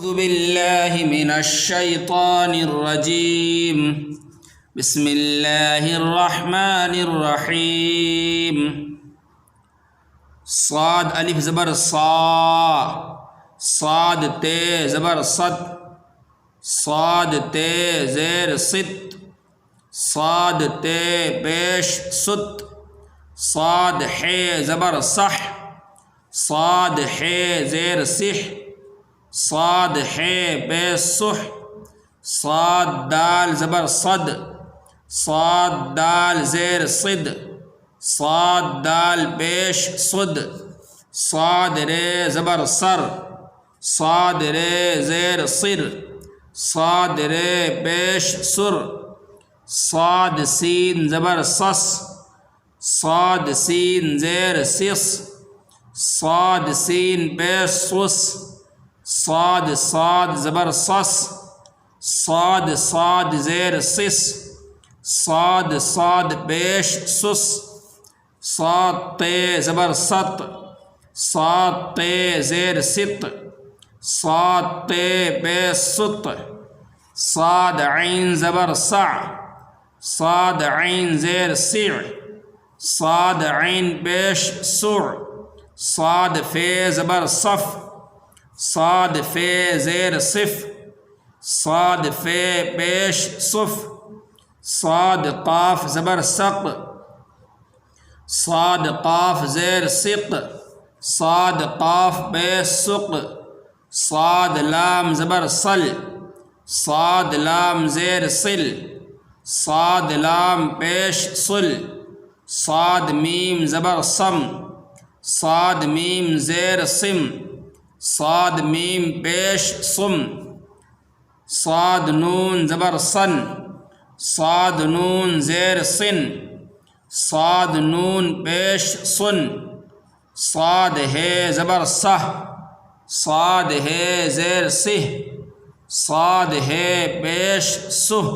أعوذ بالله من الشيطان الرجيم بسم الله الرحمن الرحيم صاد الف زبر صا صاد تے زبر صد صاد تے زیر صد صاد تے پیش ست صاد ہے زبر صح صاد ہے زیر صح صاد ہے بے صح صاد دال زبر صد صاد دال زیر صد صاد دال پیش صد صاد رے زبر سر صاد رے زیر صر صاد رے پیش سر صاد سین زبر سس صاد سین زیر سس صاد سین پیش سس صاد صاد زبر صس صاد صاد زیر سس صاد صاد پیش سس صاد تے زبر ست صاد تے زیر ست صاد تے پیش ست صاد عین زبر صع صاد عین زیر سع صاد عین پیش سع صاد فے زبر صف صاد فے زیر صف صاد فے پیش صف صاد قاف زبر سق صاد قاف زیر سق صاد قاف پیش سق صاد لام زبر صل صاد لام زیر صل صاد لام پیش صل صاد میم زبر صم صاد میم زیر صم صاد میم پیش صم صاد نون زبر صن صاد نون زیر صن صاد نون پیش صن صاد ہے زبر صح صاد ہے زیر صح صاد ہے پیش صح